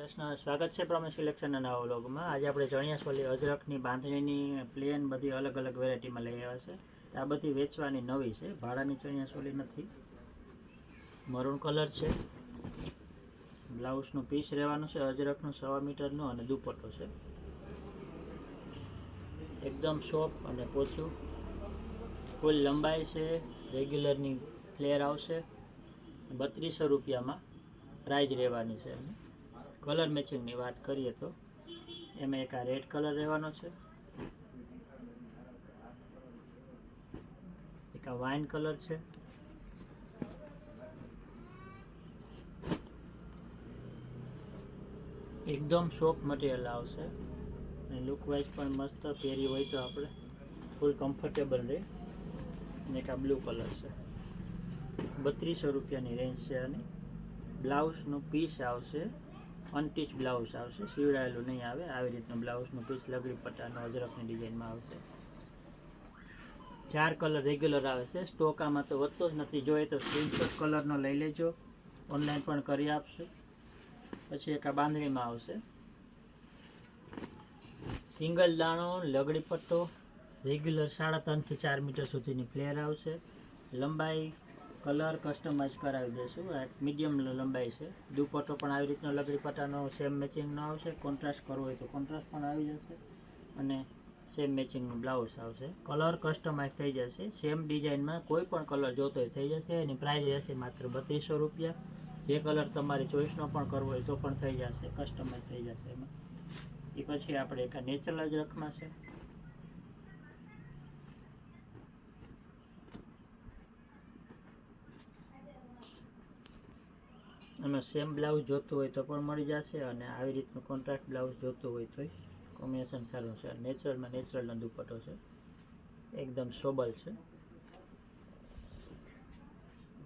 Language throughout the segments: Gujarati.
કૃષ્ણ, સ્વાગત છે પ્રમેશ સિલેક્શનના નવા વ્લોગમાં। આજે આપણે ચણિયાચોળી અજરખની બાંધણીની પ્લેન બધી અલગ અલગ વેરાયટીમાં લઈ આવ્યા છે। આ બધી વેચવાની નવી છે, ભાડાની ચણિયાચોળી નથી। મરૂન કલર છે, બ્લાઉઝનું પીસ રહેવાનું છે અજરખનું 1.25 મીટરનું અને દુપટ્ટો છે એકદમ સોફ્ટ અને પોચું। ફૂલ લંબાઈ છે, રેગ્યુલરની ફ્લેર આવશે। 3200 રૂપિયામાં પ્રાઇઝ રહેવાની છે। કલર મેચિંગની વાત કરીએ તો એમાં એક આ રેડ કલર રહેવાનો છે, એક આ વાઇન કલર છે, એકદમ સોફ્ટ મટીરિયલ આવશે અને લુક વાઇઝ પણ મસ્ત પહેરી હોય તો આપણે ફૂલ કમ્ફર્ટેબલ રહે। અને એક આ બ્લુ કલર છે, 3200 રૂપિયાની રેન્જ છે આની। બ્લાઉઝનું પીસ આવશે અનટીચ બ્લાઉઝ આવશે, સીવડાયેલું નહીં આવે। આવી રીતનું બ્લાઉઝનું પીસ લગડી પટ્ટાનો અજરખની ડિઝાઇનમાં આવશે। 4 કલર રેગ્યુલર આવે છે, સ્ટોક આમાં તો વધતો જ નથી। જોઈએ તો સ્ક્રીનશોટ કલરનો લઈ લેજો, ઓનલાઈન પણ કરી આપશે। પછી એક આ બાંધણીમાં આવશે, સિંગલ દાણો લગડી પટ્ટો, રેગ્યુલર 3.5 થી 4 મીટર સુધીની ફ્લેર આવશે। લંબાઈ કલર કસ્ટમાઇઝ કરાવી દઈશું, આ મીડિયમ લંબાઈ છે। દુપટ્ટો પણ આવી રીતનો લગડી પટ્ટાનો સેમ મેચિંગનો આવશે। કોન્ટ્રાસ્ટ કરવો હોય તો કોન્ટ્રાસ્ટ પણ આવી જશે અને સેમ મેચિંગનું બ્લાઉઝ આવશે। કલર કસ્ટમાઇઝ થઈ જશે, સેમ ડિઝાઇનમાં કોઈ પણ કલર જોતો હોય થઈ જશે। એની પ્રાઇસ રહેશે માત્ર 3200 રૂપિયા। જે કલર તમારી ચોઈસનો પણ કરવો હોય તો પણ થઈ જશે, કસ્ટમાઇઝ થઈ જશે એમાં। એ પછી આપણે એક નેચરલ અજરખમાં છે, એમાં સેમ બ્લાઉઝ જોતું હોય તો પણ મળી જશે અને આવી રીતનું કોન્ટ્રાસ્ટ બ્લાઉઝ જોતું હોય તો કોમ્બિનેશન સારું છે। નેચરલમાં નેચરલનો દુપટ્ટો છે, એકદમ સોબલ છે।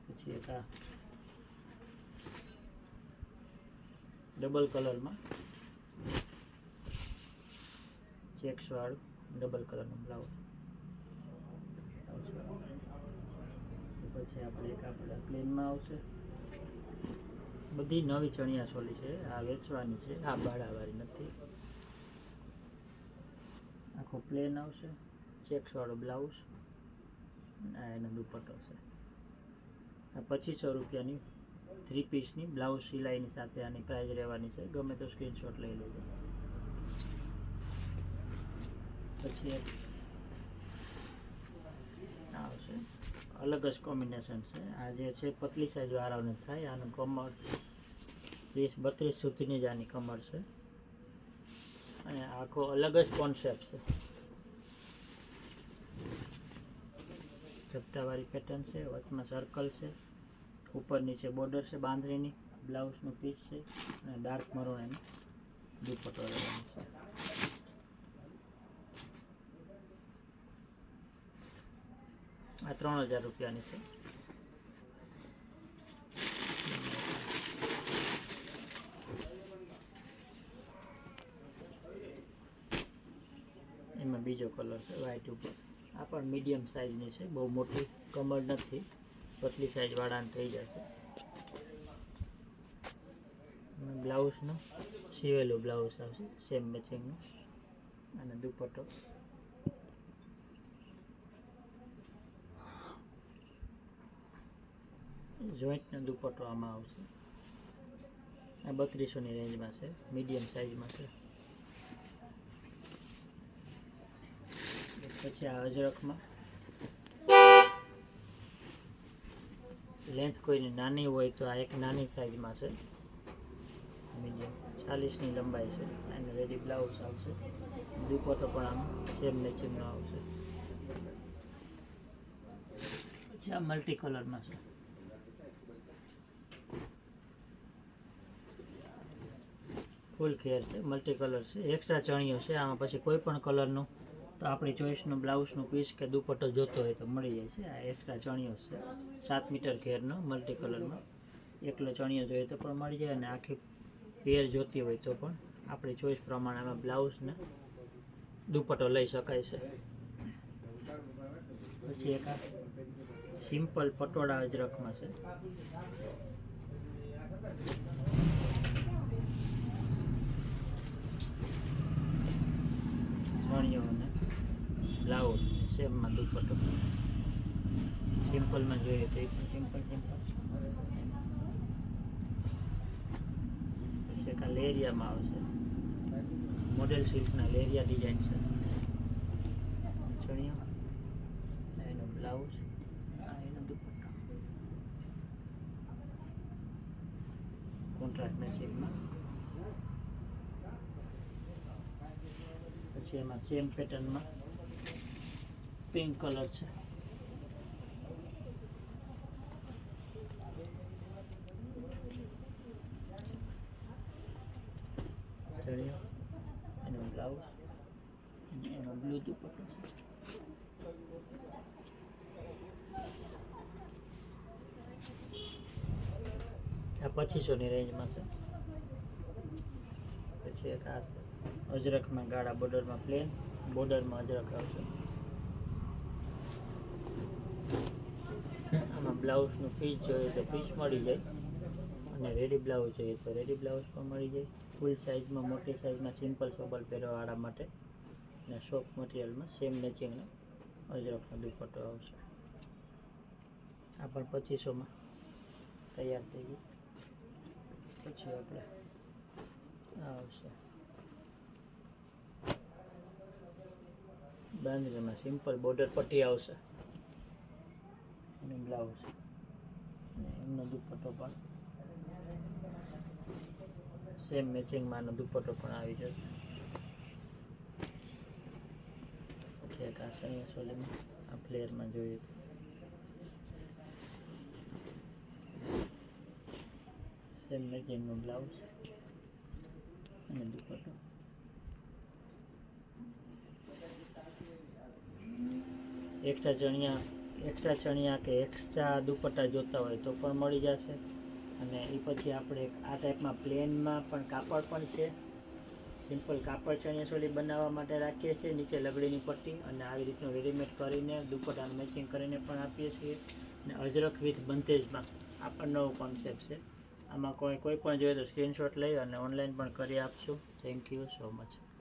પછી એક આ ડબલ કલરમાં ચેક્સવાળું ડબલ કલરનું બ્લાઉઝ। પછી આપણે એક આપણા પ્લેનમાં આવશે, બધી નવી ચણિયાચોળી છે, આ વેચવાની છે, આ ભાડાવાળી નથી। આખો પ્લેન આવશે, ચેક્સવાળો બ્લાઉઝ, આ એનો દુપટ્ટો છે। આ 2500 રૂપિયાની 3 પીસની બ્લાઉઝ સિલાઈની સાથે આની પ્રાઇસ રહેવાની છે। ગમે તો સ્ક્રીનશોટ લઈ લેજો। પછી એક આવશે, અલગ જ કોમ્બિનેશન છે। આ જે છે પતલી સાઈઝ વાળાને થાય, આનું કમર 30-32 સુધીની જ આની કમર છે અને આખો અલગ જ કોન્સેપ્ટ છે। ઝપટાવાળી પેટર્ન છે, વચમાં સર્કલ છે, ઉપર નીચે બોર્ડર છે બાંધણીની, બ્લાઉઝનું પીસ છે અને ડાર્ક મરૂન એનો દુપટ્ટો રહેવાનો છે। આ 3000 રૂપિયાની છે। એમાં બીજો કલર છે વ્હાઈટ ઉપર, આ પણ મીડિયમ સાઇઝની છે, બહુ મોટી કમર નથી, પતલી સાઇઝ વાળાને થઈ જશે। બ્લાઉઝનું સીવેલું બ્લાઉઝ આવશે સેમ મેચિંગનું અને દુપટ્ટો જોઈન્ટનો દુપટ્ટો આમાં આવશે। આ 3200ની રેન્જમાં છે, મીડિયમ સાઇઝમાં છે। પછી આ અજરખમાં લેન્થ કોઈની નાની હોય તો આ એક નાની સાઇઝમાં છે, મીડિયમ 40ની લંબાઈ છે। અને રેડી બ્લાઉઝ આવશે, દુપટ્ટો પણ આમ સેમ મેચિંગનો આવશે। પછી આ મલ્ટી કલરમાં છે, ફૂલ ખેર છે, મલ્ટી કલર છે, એક્સ્ટ્રા ચણિયો છે આમાં। પછી કોઈ પણ કલરનું તો આપણી ચોઈસનું બ્લાઉઝનું પીસ કે દુપટ્ટો જોતો હોય તો મળી જાય છે। આ એક્સ્ટ્રા ચણિયો છે 7 મીટર ઘેરનો મલ્ટી કલરમાં, એકલો ચણિયો જોઈએ તો પણ મળી જાય અને આખી પેર જોતી હોય તો પણ આપણી ચોઈસ પ્રમાણે આમાં બ્લાઉઝ ને દુપટ્ટો લઈ શકાય છે। પછી એક આ સિમ્પલ પટોળા અજરખમાં છે, ચણિયો અને બ્લાઉઝ સેમમાં દુપટ્ટો. સિમ્પલમાં જોઈએ તો એ પણ સિમ્પલ પછી એક આ લેરિયામાં આવશે, મોડેલ સિલ્કના લેરિયા ડિઝાઇન છે. ચણિયો, એનો બ્લાઉઝ, એનો દુપટ્ટો કોન્ટ્રાસ્ટ મેચિંગમાં. પછી એમાં સેમ પેટર્નમાં પિંક કલર છે. ચણિયો, એનો બ્લાઉઝ અને એનો બ્લુ દુપટ્ટો છે. આ 2500ની રેન્જમાં છે. પછી એક આ છે અજરકમાં ગાળા બોર્ડરમાં, પ્લેન બોર્ડરમાં અજરક આવશે. આમાં બ્લાઉઝનું પીસ જોઈએ તો પીસ મળી જાય, અને રેડી બ્લાઉઝ જોઈએ તો રેડી બ્લાઉઝ પણ મળી જાય. ફૂલ સાઇઝમાં, મોટી સાઇઝમાં સિમ્પલ સોબર પહેરવાવાળા માટે, અને સોફ્ટ મટીરિયલમાં સેમ મેચિંગનો અજરકનો દુપટ્ટો આવશે. આ પણ 2500માં તૈયાર થઈ ગયું. પછી આપણે આવશે બાંધણીમાં સિમ્પલ બોર્ડર પટ્ટી આવશે, અને બ્લાઉઝ અને એમનો દુપટ્ટો પણ સેમ મેચિંગમાં આનો દુપટ્ટો પણ આવી જશે. પછી એક આ ચણિયા ચોલીમાં આ ફ્લેરમાં જોઈએ સેમ મેચિંગનો બ્લાઉઝ અને દુપટ્ટો. એક્સ્ટ્રા ચણિયા કે એક્સ્ટ્રા દુપટ્ટા જોતા હોય તો પણ મળી જશે. અને એ પછી આપણે આ ટાઈપમાં પ્લેનમાં પણ કાપડ પણ છે. સિમ્પલ કાપડ ચણિયા ચોલી બનાવવા માટે રાખીએ છીએ, નીચે લગડીની પટ્ટી, અને આવી રીતનું રેડીમેડ કરીને દુપટ્ટાનું મેચિંગ કરીને પણ આપીએ છીએ. અને અજરક વિથ બંધેજમાં આ પણ નવો કોન્સેપ્ટ છે. આમાં કોઈ પણ જોઈએ તો સ્ક્રીનશોટ લઈ અને ઓનલાઈન પણ કરી આપશું. Thank you so much.